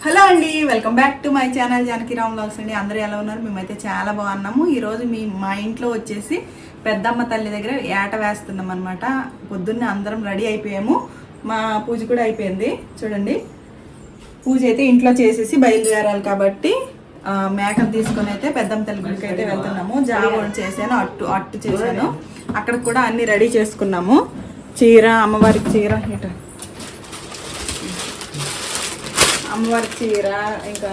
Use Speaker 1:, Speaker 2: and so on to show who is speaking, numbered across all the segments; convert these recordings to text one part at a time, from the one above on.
Speaker 1: Hello అండి, welcome back to my channel Janaki Ram vlogs అండి. అందరూ ఎలా ఉన్నారు? మేమైతే చాలా బాగున్నాము. ఈరోజు మా ఇంట్లో వచ్చేసి పెద్దమ్మ తల్లి దగ్గర ఏట వేస్తున్నాం అనమాట. పొద్దున్నే అందరం రెడీ అయిపోయాము. మా పూజ కూడా అయిపోయింది. చూడండి, పూజ అయితే ఇంట్లో చేసేసి బయలుదేరాలి కాబట్టి మేకను తీసుకొని అయితే పెద్దమ్మ తల్లి గుడికి అయితే వెళ్తున్నాము. జావ చేశాను, అట్టు చేశాను. అక్కడికి కూడా అన్ని రెడీ చేసుకున్నాము. చీర, అమ్మవారికి చీర, ఇట అమ్మవారికి చీర, ఇంకా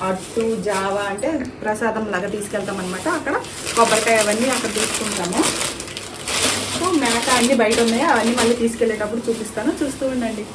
Speaker 1: అట్టు, జావ అంటే ప్రసాదం లాగా తీసుకెళ్తాం అనమాట. అక్కడ కొబ్బరికాయ అవన్నీ అక్కడ తీసుకుంటాము. సో మేక అన్నీ బయట ఉన్నాయి, అవన్నీ మళ్ళీ తీసుకెళ్ళేటప్పుడు చూపిస్తాను, చూస్తూ ఉండండి.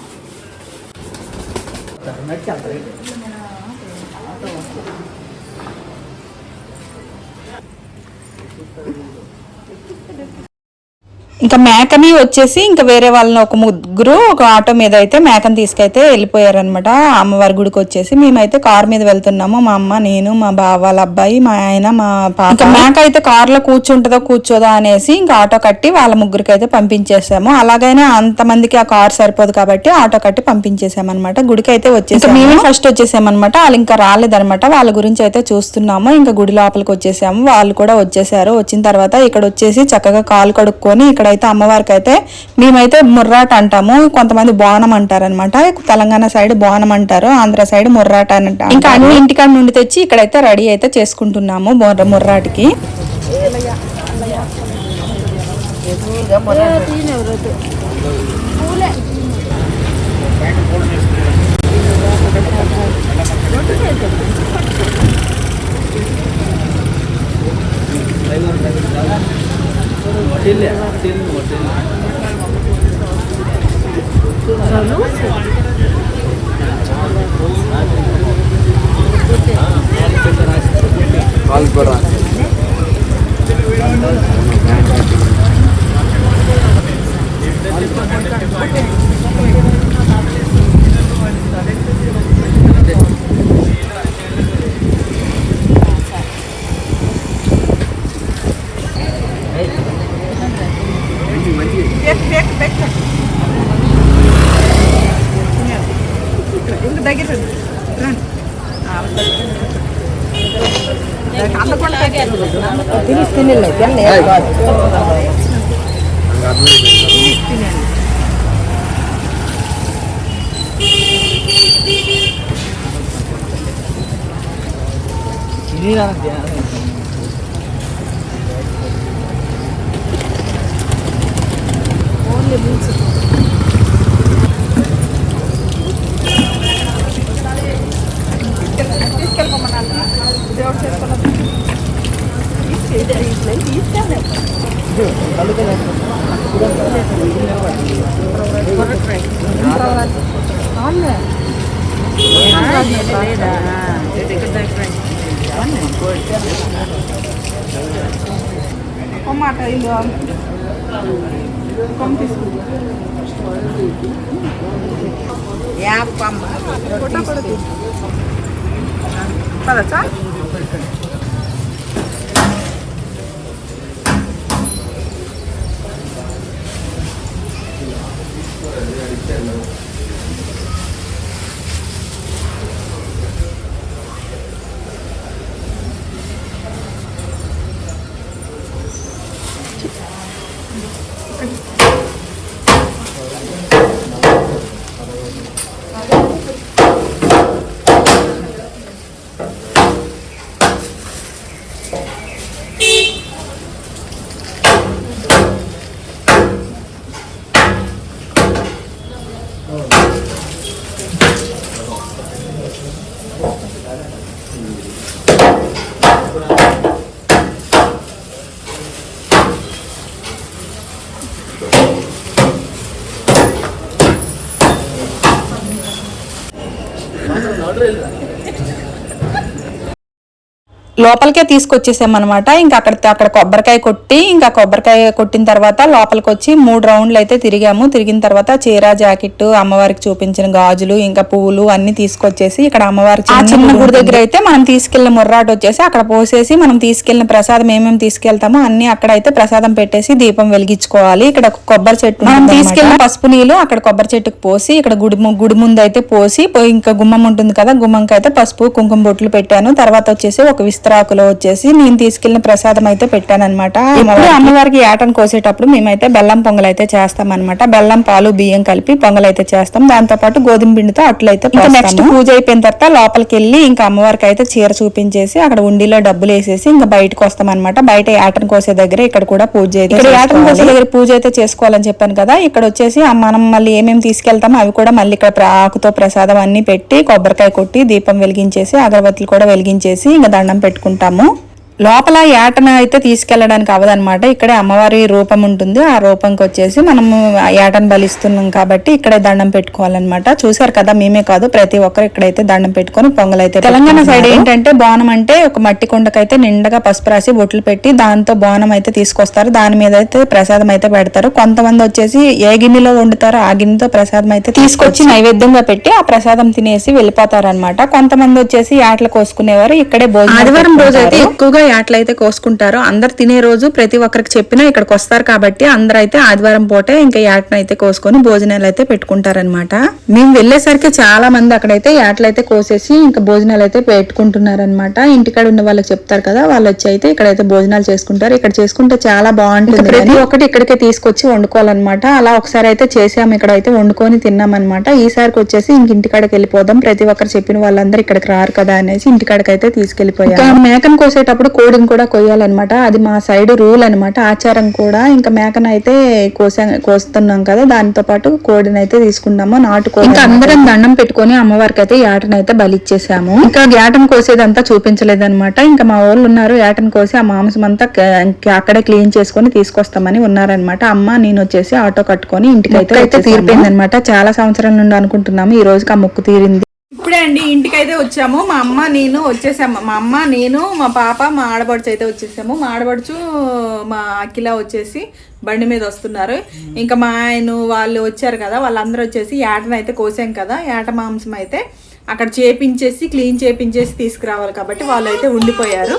Speaker 1: ఇంకా మేకని వచ్చేసి ఇంకా వేరే వాళ్ళని ఒక ముగ్గురు ఒక ఆటో మీద అయితే మేకని తీసుకైతే వెళ్ళిపోయారనమాట. అమ్మవారి గుడికి వచ్చేసి మేమైతే కార్ మీద వెళ్తున్నాము. మా అమ్మ, నేను, మా బావ వాళ్ళ అబ్బాయి, మా ఆయన, మా పాప. ఇంకా మేక అయితే కార్లో కూర్చుంటుందో కూర్చోదా అనేసి ఇంకా ఆటో కట్టి వాళ్ళ ముగ్గురికి అయితే పంపించేసాము. అలాగైనా అంతమందికి ఆ కార్ సరిపోదు కాబట్టి ఆటో కట్టి పంపించేసామన్నమాట. గుడికి అయితే వచ్చేసాము. మేమే ఫస్ట్ వచ్చేసామన్నమాట. వాళ్ళు ఇంకా రాలేదనమాట. వాళ్ళ గురించి అయితే చూస్తున్నాము. ఇంకా గుడి లోపలికి వచ్చేసాము. వాళ్ళు కూడా వచ్చేసారు. వచ్చిన తర్వాత ఇక్కడ వచ్చేసి చక్కగా కాలు కడుక్కొని ఇక్కడ అయితే అమ్మవారికి అయితే మేమైతే ముర్రాట అంటాము, కొంతమంది బోనం అంటారనమాట. తెలంగాణ సైడ్ బోనం అంటారు, ఆంధ్ర సైడ్ ముర్రాట అని అంటారు. ఇంకా అన్ని ఇంటికాడ నుండి తెచ్చి ఇక్కడైతే రెడీ అయితే చేసుకుంటున్నాము ముర్రాటికి. లోపలికే తీసుకొచ్చేసామన్నమాట. ఇంకా అక్కడ కొబ్బరికాయ కొట్టి, ఇంకా కొబ్బరికాయ కొట్టిన తర్వాత లోపలికి వచ్చి 3 రౌండ్లు అయితే తిరిగాము. తిరిగిన తర్వాత చీర జాకెట్, అమ్మవారికి చూపించిన గాజులు, ఇంకా పువ్వులు అన్ని తీసుకొచ్చేసి ఇక్కడ అమ్మవారి చిన్న గుడి దగ్గర అయితే మనం తీసుకెళ్లిన ముర్రాటు వచ్చేసి అక్కడ పోసేసి మనం తీసుకెళ్లిన ప్రసాదం ఏమేమి తీసుకెళ్తామో అన్ని అక్కడ అయితే ప్రసాదం పెట్టేసి దీపం వెలిగించుకోవాలి. ఇక్కడ కొబ్బరి చెట్టు మనం తీసుకెళ్లిన పసుపు నీళ్ళు అక్కడ కొబ్బరి చెట్టుకు పోసి, ఇక్కడ గుడి ముందు అయితే పోసి, ఇంకా గుమ్మం ఉంటుంది కదా, గుమ్మంకి అయితే పసుపు కుంకుమ బొట్లు పెట్టాను. తర్వాత వచ్చేసి ఒక విస్తరాకులో వచ్చేసి నేను తీసుకెళ్లిన ప్రసాదం అయితే పెట్టాను అనమాట. అమ్మవారికి ఏటను కోసేటప్పుడు మేమైతే బెల్లం పొంగల్ అయితే చేస్తాం అనమాట. బెల్లం పాలు బియ్యం కలిపి పొంగల్ అయితే చేస్తాం. దాంతో పాటు గోధుమ పిండితో అట్లయితే నెక్స్ట్ పూజ అయిపోయిన తర్వాత లోపలికి వెళ్ళి ఇంకా అమ్మవారికి అయితే చీర చూపించేసి అక్కడ ఉండిలో డబ్బులు వేసేసి ఇంకా బయటకు వస్తాం అనమాట. బయట ఏటను కోసే దగ్గర ఇక్కడ కూడా పూజ అయితే ఏటను కోసే దగ్గర పూజ అయితే చేసుకోవాలని చెప్పాను కదా. ఇక్కడ వచ్చేసి మనం మళ్ళీ ఏమేమి తీసుకెళ్తామో అవి కూడా మళ్ళీ ఇక్కడ ఆకుతో ప్రసాదం అన్ని పెట్టి కొబ్బరికాయ కొట్టి దీపం వెలిగించేసి అగరబత్తులు కూడా వెలిగించేసి ఇంకా దండం పెట్టుకుంటాము. లోపల ఏటను అయితే తీసుకెళ్లడానికి అవ్వదన్నమాట. ఇక్కడే అమ్మవారి రూపం ఉంటుంది. ఆ రూపంకి వచ్చేసి మనము ఏటను బలిస్తున్నాం కాబట్టి ఇక్కడే దండం పెట్టుకోవాలన్నమాట. చూసారు కదా, మేమే కాదు ప్రతి ఒక్కరు ఇక్కడైతే దండం పెట్టుకొని పొంగల్ అయితే. తెలంగాణ సైడ్ ఏంటంటే బోనం అంటే ఒక మట్టి కుండకైతే నిండగా పసుపు రాసి బొట్లు పెట్టి దాంతో బోనం అయితే తీసుకొస్తారు. దాని మీద అయితే ప్రసాదం అయితే పెడతారు. కొంతమంది వచ్చేసి ఏ గిన్నెలో వండుతారో ఆ గిన్నెతో ప్రసాదం అయితే తీసుకొచ్చి నైవేద్యంగా పెట్టి ఆ ప్రసాదం తినేసి వెళ్ళిపోతారు అనమాట. కొంతమంది వచ్చేసి ఏటలు కోసుకునేవారు. ఇక్కడే ఆదివారం రోజు అయితే ఎక్కువగా ఏటలైతే కోసుకుంటారు. అందరు తినే రోజు ప్రతి ఒక్కరికి చెప్పినా ఇక్కడికి వస్తారు కాబట్టి అందరూ అయితే ఆదివారం పూటే ఇంకా ఏటను అయితే కోసుకొని భోజనాలు అయితే పెట్టుకుంటారనమాట. మేము వెళ్ళేసరికి చాలా మంది అక్కడైతే ఏటలైతే కోసేసి ఇంకా భోజనాలు అయితే పెట్టుకుంటున్నారనమాట. ఇంటికాడ ఉన్న వాళ్ళకి చెప్తారు కదా, వాళ్ళు వచ్చి అయితే ఇక్కడైతే భోజనాలు చేసుకుంటారు. ఇక్కడ చేసుకుంటే చాలా బాగుంటుంది. ప్రతి ఒక్కటి ఇక్కడికే తీసుకొచ్చి వండుకోవాలన్నమాట. అలా ఒకసారి అయితే చేసాము, ఇక్కడ అయితే వండుకొని తిన్నామన్నమాట. ఈసారికి వచ్చేసి ఇంక ఇంటికాడకి వెళ్ళిపోదాం, ప్రతి ఒక్కరు చెప్పిన వాళ్ళందరూ ఇక్కడికి రారు కదా అనేసి ఇంటికాడకి అయితే తీసుకెళ్లిపోయాం. మేకను కోసేటప్పుడు కోడిని కూడా కొయ్యాలన్నమాట. అది మా సైడ్ రూల్ అనమాట, ఆచారం కూడా. ఇంకా మేకను అయితే కోస్తున్నాం కదా, దాంతో పాటు కోడిని అయితే తీసుకున్నాము. నాటుకోడి. ఇంకా అందరం దండం పెట్టుకొని అమ్మవారికి అయితే ఏటను అయితే బలిచ్చేసాము. ఇంకా ఏటను కోసేదంతా చూపించలేదన్నమాట. ఇంకా మా వాళ్ళు ఉన్నారు, ఏటను కోసి ఆ మాంసం అంతా అక్కడే క్లీన్ చేసుకొని తీసుకొస్తామని ఉన్నారనమాట. అమ్మ నేను వచ్చేసి ఆటో కట్టుకొని ఇంటికి అయితే తీరిపోయింది అనమాట. చాలా సంవత్సరాల నుండి అనుకుంటున్నాము, ఈ రోజుకి ఆ మొక్కు తీరింది. ఇప్పుడే అండి ఇంటికైతే వచ్చాము. మా అమ్మ నేను వచ్చేసాము. మా అమ్మ నేను మా పాప మా ఆడబడుచు అయితే వచ్చేసాము. మా ఆడబడుచు మా అఖిల వచ్చేసి బండి మీద వస్తున్నారు. ఇంకా మా ఆయన వాళ్ళు వచ్చారు కదా, వాళ్ళందరూ వచ్చేసి ఏటను అయితే కోసాం కదా, ఏట మాంసం అయితే అక్కడ చేపించేసి క్లీన్ చేపించేసి తీసుకురావాలి కాబట్టి వాళ్ళు అయితే ఉండిపోయారు.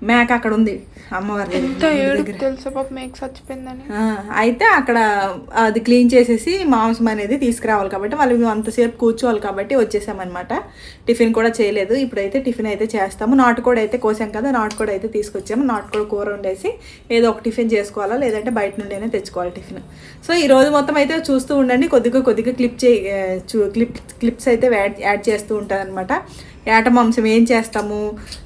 Speaker 1: మేక అక్కడ ఉంది అమ్మవారి అయితే అక్కడ అది క్లీన్ చేసేసి మాంసం అనేది తీసుకురావాలి కాబట్టి వాళ్ళు అంతసేపు కూర్చోవాలి కాబట్టి వచ్చేసామన్నమాట. టిఫిన్ కూడా చేయలేదు. ఇప్పుడైతే టిఫిన్ అయితే చేస్తాము. నాటుకోడి అయితే కోసాం కదా, నాటుకోడి అయితే తీసుకొచ్చాము. నాటుకోడి కూర వండేసి ఏదో ఒక టిఫిన్ చేసుకోవాలా, లేదంటే బయట నుండైనా తెచ్చుకోవాలి టిఫిన్. సో ఈ రోజు మొత్తం అయితే చూస్తూ ఉండండి. కొద్దిగా క్లిప్స్ అయితే యాడ్ చేస్తూ ఉంటాను అనమాట. ఏట మాంసం ఏం చేస్తాము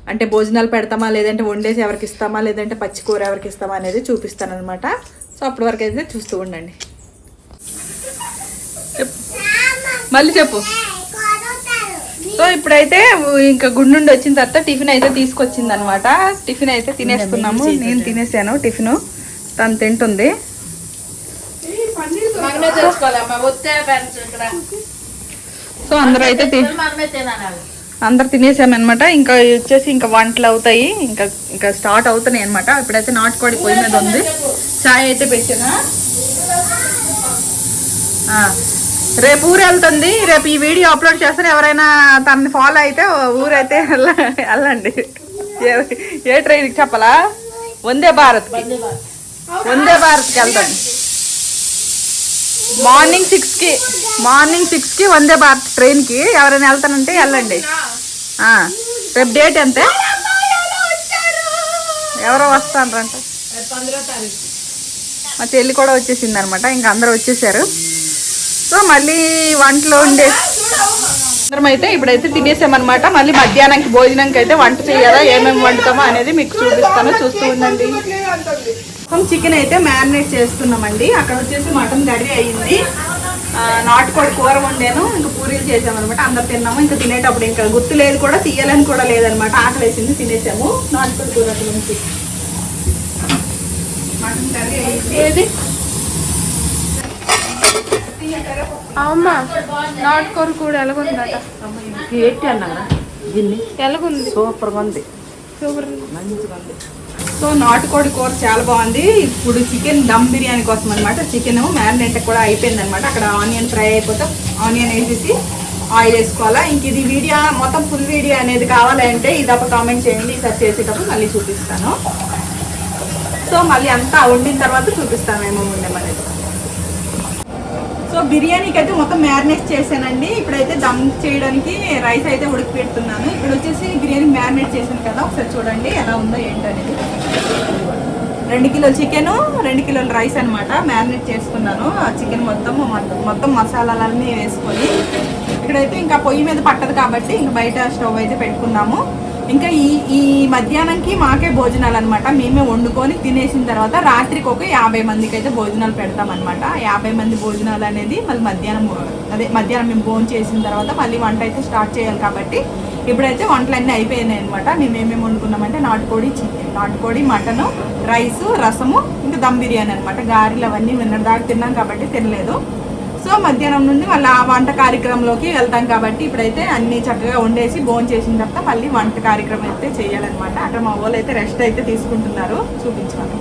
Speaker 1: అంటే భోజనాలు పెడతామా, లేదంటే వండేసి ఎవరికి ఇస్తామా, లేదంటే పచ్చికూర ఎవరికి ఇస్తామా అనేది చూపిస్తాను అనమాట. సో అప్పటి వరకు అయితే చూస్తూ ఉండండి. మళ్ళీ చెప్పు. సో ఇప్పుడైతే ఇంకా గుడి నుండి వచ్చిన తర్వాత టిఫిన్ అయితే తీసుకొచ్చింది అనమాట. టిఫిన్ అయితే తినేసుకున్నాము. నేను తినేసాను టిఫిన్, తను తింటుంది. సో అందరు తినేసామన్నమాట. ఇంకా వచ్చేసి ఇంకా వంటలు అవుతాయి, ఇంకా స్టార్ట్ అవుతున్నాయి అనమాట. ఇప్పుడైతే నాటుకోడి పొయ్యి మీద ఉంది. చాయ్ అయితే పెట్టినా. రేపు ఊరు వెళ్తుంది. రేపు ఈ వీడియో అప్లోడ్ చేస్తారు. ఎవరైనా తనని ఫాలో అయితే ఊరైతే వెళ్ళండి. ఏ ట్రైన్కి చెప్పాలా? వందే భారత్కి వెళ్తాను. మార్నింగ్ 6కి వందే భారత్ ట్రైన్కి ఎవరైనా వెళ్తానంటే వెళ్ళండి. రేపు డేట్ ఎంత? ఎవరో వస్తానంట. మా చెల్లి కూడా వచ్చేసింది అనమాట. ఇంకా అందరూ వచ్చేసారు. సో మళ్ళీ వంటలు అందరం అయితే ఇప్పుడైతే తినేసామన్నమాట. మళ్ళీ మధ్యాహ్నానికి భోజనంకి అయితే వంట చేయాలా, ఏమేమి వండుతామో అనేది మీకు చూపిస్తాను, చూస్తూ ఉండండి. చికెన్ అయితే మ్యారినేట్ చేస్తున్నామండి. అక్కడ వచ్చేసి మటన్ కర్రీ అయ్యింది, నాటుకోడి కూర వండాను, ఇంకా పూరీలు చేసామన్నమాట. అందరు తిన్నాము. ఇంకా తినేటప్పుడు ఇంకా గుర్తు లేదు కూడా, తీయాలని కూడా లేదనమాట. ఆకలి వేసింది, తినేసాము. నాటుకోడి కూర నుంచి మటన్ కర్రీ అయ్యింది.
Speaker 2: అమ్మ నాటుకోడి కూడా ఎలాగుందట?
Speaker 1: ఏంటి అన్నా దీన్ని?
Speaker 2: ఎలాగుంది?
Speaker 1: సూపర్గా ఉంది.
Speaker 2: సూపర్.
Speaker 1: సో నాటుకోడి కూర చాలా బాగుంది. ఇప్పుడు చికెన్ దమ్ బిర్యానీ కోసం అనమాట. చికెన్ మ్యారినేట్ కూడా అయిపోయింది అనమాట. అక్కడ ఆనియన్ ఫ్రై అయిపోతే ఆనియన్ వేసేసి ఆయిల్ వేసుకోవాలా. ఇంక ఇది వీడియో మొత్తం ఫుల్ వీడియో అనేది కావాలంటే ఇదొక కామెంట్ చేయండి. సెర్చ్ చేసేటప్పుడు మళ్ళీ చూపిస్తాను. సో మళ్ళీ అంతా వండిన తర్వాత చూపిస్తాను ఏమో ఉండేమనేది. సో బిర్యానీకి అయితే మొత్తం మ్యారినేట్ చేశానండి. ఇప్పుడైతే దమ్ చేయడానికి రైస్ అయితే ఉడికి పెడుతున్నాను. ఇప్పుడు వచ్చేసి బిర్యానీ మ్యారినేట్ చేశాను కదా, ఒకసారి చూడండి ఎలా ఉందో ఏంటనేది. 2 కిలోల చికెన్ 2 కిలోల రైస్ అనమాట మ్యారినేట్ చేసుకున్నాను. ఆ చికెన్ మొత్తం మసాలాలన్నీ వేసుకొని ఇక్కడైతే ఇంకా పొయ్యి మీద పట్టదు కాబట్టి ఇంకా బయట స్టవ్ అయితే పెట్టుకున్నాము. ఇంకా ఈ మధ్యాహ్నంకి మాకే భోజనాలు అనమాట. మేమే వండుకొని తినేసిన తర్వాత రాత్రికి ఒక 50 మందికి అయితే భోజనాలు పెడతామన్నమాట. 50 మంది భోజనాలు అనేది మళ్ళీ మధ్యాహ్నం మేము భోజనం చేసిన తర్వాత మళ్ళీ వంట అయితే స్టార్ట్ చేయాలి కాబట్టి ఇప్పుడైతే వంటలన్నీ అయిపోయినాయి అనమాట. మేము ఏమేమి వండుకున్నామంటే నాటుకోడి మటను, రైసు, రసము, ఇంకా దమ్ బిర్యానీ అనమాట. గారెలు అవన్నీ దాకా తిన్నాం కాబట్టి తినలేదు. సో మధ్యాహ్నం నుండి మళ్ళీ ఆ వంట కార్యక్రమంలోకి వెళ్తాం కాబట్టి ఇప్పుడైతే అన్ని చక్కగా వండేసి భోజనం చేసిన తర్వాత మళ్ళీ వంట కార్యక్రమం అయితే చేయాలన్నమాట. అక్కడ మా వాళ్ళు అయితే రెస్ట్ అయితే తీసుకుంటున్నారు. చూపించాలి.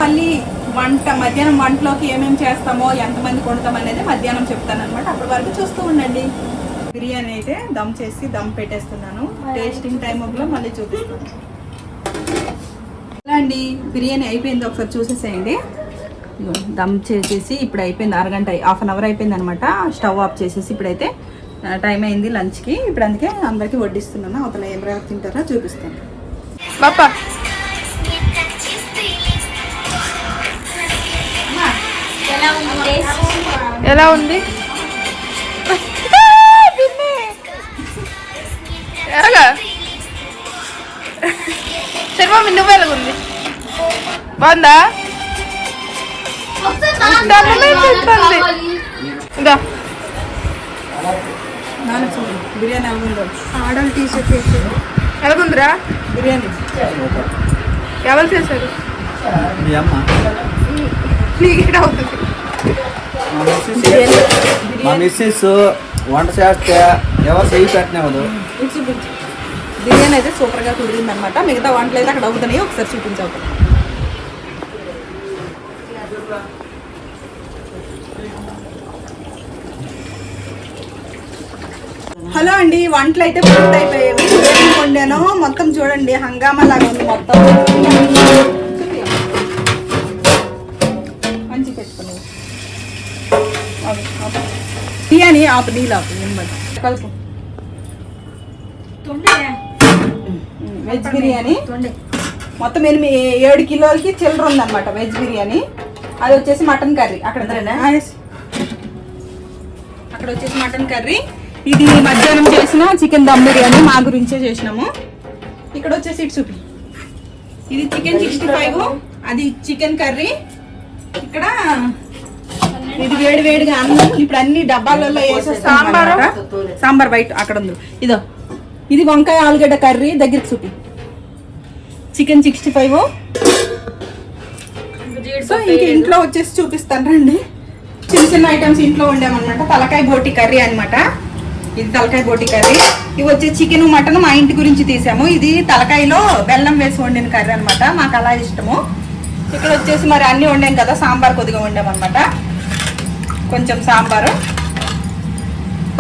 Speaker 1: మళ్ళీ మధ్యాహ్నం వంటలోకి ఏమేమి చేస్తామో ఎంతమంది కొడతాం అనేది మధ్యాహ్నం చెప్తాను అనమాట. అప్పటి వరకు చూస్తూ ఉండండి. బిర్యానీ అయితే దమ్ చేసి దమ్ పెట్టేస్తున్నాను. టేస్టింగ్ టైంలో మళ్ళీ చూపిస్తాను. ఎలా అండి బిర్యానీ అయిపోయింది, ఒకసారి చూసేసేయండి. దమ్ చేసేసి ఇప్పుడు అయిపోయింది. అరగంట హాఫ్ అన్ అవర్ అయిపోయింది అనమాట. స్టవ్ ఆఫ్ చేసేసి ఇప్పుడైతే టైం అయింది లంచ్కి. ఇప్పుడు అందుకే అందరికీ వడ్డిస్తున్నాను. అవతల ఏం రేపు తింటారో చూపిస్తాను.
Speaker 2: బాపా ఎలా ఉంది? ఎలాగా సరిపోయి నువ్వు ఎలాగుంది? బాగుందా? ఇంకా
Speaker 1: బిర్యానీ అవుతుందో
Speaker 2: ఆడలు టీషర్ట్ చేసారు. ఎలాగుందిరా
Speaker 1: బిర్యానీ?
Speaker 2: ఎవరు చేశారు? అవుతుంది.
Speaker 3: మా మిస్సెస్ వంట చేస్తే ఎవరు చేయి పెట్టినవదు.
Speaker 1: బిర్యానీ అయితే సూపర్గా కుదిరింది అనమాట. మిగతా వంటలు అయితే అక్కడ అవుతున్నాయి. ఒకసారి చూపించావు. హలో అండి, వంటలు అయితే పూర్తి అయిపోయాయి. ఏం వండానో మొత్తం చూడండి. హంగామా లాగా ఉంది మొత్తం. మంచి పెట్టుకున్నాను బిర్యానీ. ఆపు నీళ్ళు ఆపు కలుపు. వెజ్ బిర్యానీ మొత్తం 7 కిలోలకి చిల్లర ఉందన్నమాట. వెజ్ బిర్యానీ అది వచ్చేసి మటన్ కర్రీ. అక్కడ వచ్చేసి మటన్ కర్రీ. ఇది మధ్యాహ్నం చేసిన చికెన్ దమ్ బిర్యానీ మా గురించే చేసినాము. ఇక్కడ వచ్చేసి ఇటు చూపి. ఇది చికెన్ 65, అది చికెన్ కర్రీ. ఇక్కడ ఇది వేడిగా అన్నం. ఇప్పుడు అన్ని డబ్బాలలో వేసేస్తాం. సాంబార్ బయట అక్కడ ఉంది. ఇదో ఇది వంకాయ ఆలుగడ్డ కర్రీ. దగ్గరికి చూపి. చికెన్ 65. సో ఇంక ఇంట్లో వచ్చేసి చూపిస్తాను రండి. చిన్న ఐటమ్స్ ఇంట్లో వండామన్నమాట. తలకాయ బోటి కర్రీ అనమాట. ఇది తలకాయ బోటి కర్రీ. ఇవి వచ్చే చికెన్ మటన్ మా ఇంటి గురించి తీసాము. ఇది తలకాయలో బెల్లం వేసి వండిన కర్రీ అనమాట. మాకు అలా ఇష్టము. ఇక్కడ వచ్చేసి మరి అన్నీ వండాం కదా, సాంబార్ కొద్దిగా వండామన్నమాట. కొంచెం సాంబారు.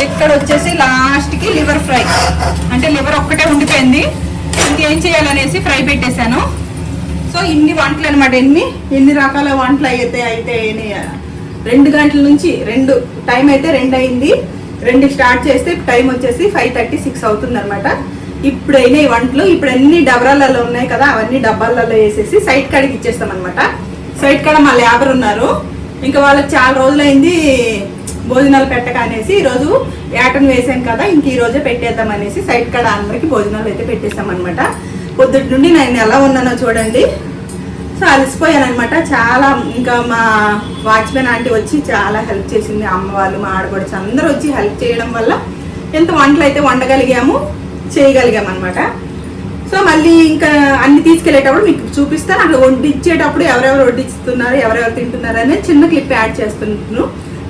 Speaker 1: ఇక్కడ వచ్చేసి లాస్ట్కి లివర్ ఫ్రై. అంటే లివర్ ఒక్కటే ఉండిపోయింది. ఇంకేం చేయాలనేసి ఫ్రై పెట్టేశాను. సో ఇన్ని వంటలు అనమాట. ఎన్ని రకాల వంటలు అయితే 2 గంటల నుంచి టైం అయితే 2 అయింది. 2 స్టార్ట్ చేస్తే టైం వచ్చేసి 5:36 అవుతుంది అనమాట. ఇప్పుడైనా ఈ వంటలు ఇప్పుడు అన్ని డబ్బాలలో ఉన్నాయి కదా, అవన్నీ డబ్బాలలో వేసేసి సైడ్ కాడికి ఇచ్చేస్తాం అనమాట. సైడ్ కాడ మా లేబర్ ఉన్నారు. ఇంకా వాళ్ళకి చాలా రోజులైంది భోజనాలు పెట్టక అనేసి ఈరోజు యాటను వేసాం కదా, ఇంక ఈ రోజే పెట్టేద్దాం అనేసి సైడ్ కాడ అందరికి భోజనాలు అయితే పెట్టేస్తాం అనమాట. పొద్దుటి నుండి నేను ఎలా ఉన్నానో చూడండి. సో అలసిపోయాను అనమాట చాలా. ఇంకా మా వాచ్మెన్ ఆంటీ వచ్చి చాలా హెల్ప్ చేసింది. అమ్మ వాళ్ళు, మా ఆడపడుచు అందరూ వచ్చి హెల్ప్ చేయడం వల్ల ఎంత వంటలు అయితే వండగలిగాము, చేయగలిగాము అనమాట. సో మళ్ళీ ఇంకా అన్ని తీసుకెళ్లేటప్పుడు మీకు చూపిస్తాను. అక్కడ వడ్డించేటప్పుడు ఎవరెవరు వడ్డిస్తున్నారు, ఎవరెవరు తింటున్నారు అనేది చిన్న క్లిప్ యాడ్ చేస్తున్నాను.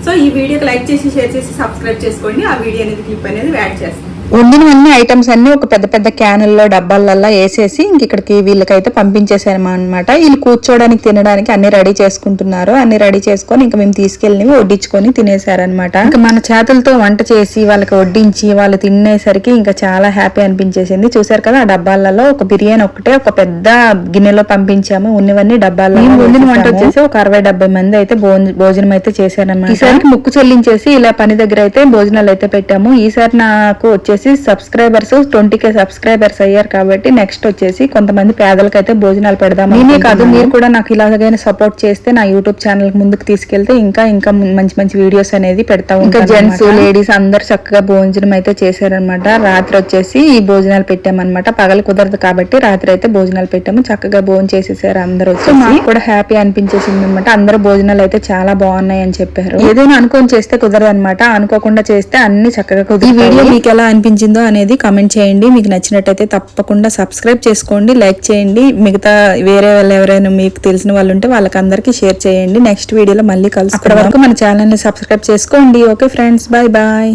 Speaker 1: సో ఈ వీడియోకి లైక్ చేసి షేర్ చేసి సబ్స్క్రైబ్ చేసుకోండి. ఆ వీడియో అనేది క్లిప్ అనేది యాడ్ చేస్తాను. వండినవన్నీ ఐటమ్స్ అన్ని ఒక పెద్ద పెద్ద క్యానుల్లో డబ్బాలల్లో వేసేసి ఇంక ఇక్కడికి వీళ్ళకైతే పంపించేసాము అనమాట. వీళ్ళు కూర్చోడానికి తినడానికి అన్ని రెడీ చేసుకుంటున్నారు. అన్ని రెడీ చేసుకొని ఇంకా మేము తీసుకెళ్ళి వడ్డించుకొని తినేసారనమాట. ఇంకా మన చేతులతో వంట చేసి వాళ్ళకి వడ్డించి వాళ్ళు తినేసరికి ఇంకా చాలా హ్యాపీ అనిపించేసింది. చూసారు కదా ఆ డబ్బాలలో ఒక బిర్యానీ ఒకటే ఒక పెద్ద గిన్నెలో పంపించాము. ఉన్నవన్నీ డబ్బాల్లో వండిన వంట వచ్చేసి ఒక 60-70 మంది అయితే భోజనం అయితే చేశారనమాట. ఈసారికి ముక్కు చెల్లించేసి ఇలా పని దగ్గర అయితే భోజనాలు అయితే పెట్టాము. ఈసారి నాకు వచ్చేసి సబ్స్క్రైబర్స్ 20K సబ్స్క్రైబర్స్ అయ్యారు కాబట్టి నెక్స్ట్ వచ్చేసి కొంతమంది పేదలకు అయితే భోజనాలు పెడదాం. నేనే కాదు మీరు కూడా నాకు ఇలాగైనా సపోర్ట్ చేస్తే నా యూట్యూబ్ ఛానల్ ముందుకు తీసుకెళ్తే ఇంకా మంచి మంచి వీడియోస్ అనేది పెడతా. ఇంకా జెంట్స్ లేడీస్ అందరు చక్కగా భోజనం అయితే చేశారనమాట. రాత్రి వచ్చేసి ఈ భోజనాలు పెట్టామన్నమాట. పగలు కుదరదు కాబట్టి రాత్రి అయితే భోజనాలు పెట్టాము. చక్కగా భోజనం చేసేసారు అందరూ. వచ్చి మాకు కూడా హ్యాపీ అనిపించేసింది అనమాట. అందరూ భోజనాలు అయితే చాలా బాగున్నాయి అని చెప్పారు. ఏదైనా అనుకోని చేస్తే కుదరదు అనమాట. అనుకోకుండా చేస్తే అన్ని చక్కగా కుదరదు. ఈ వీడియో మీకు ఎలా అనిపించిందో అనేది కామెంట్ చేయండి. మీకు నచ్చినట్టయితే తప్పకుండా సబ్స్క్రైబ్ చేసుకోండి, లైక్ చేయండి. మిగతా వేరే వాళ్ళు ఎవరైనా మీకు తెలిసిన వాళ్ళు ఉంటే వాళ్ళకందరికీ షేర్ చేయండి. నెక్స్ట్ వీడియోలో మళ్ళీ కలుసుకుందాం. అప్పటి వరకు మన ఛానల్ ని సబ్స్క్రైబ్ చేసుకోండి. Okay friends, bye bye.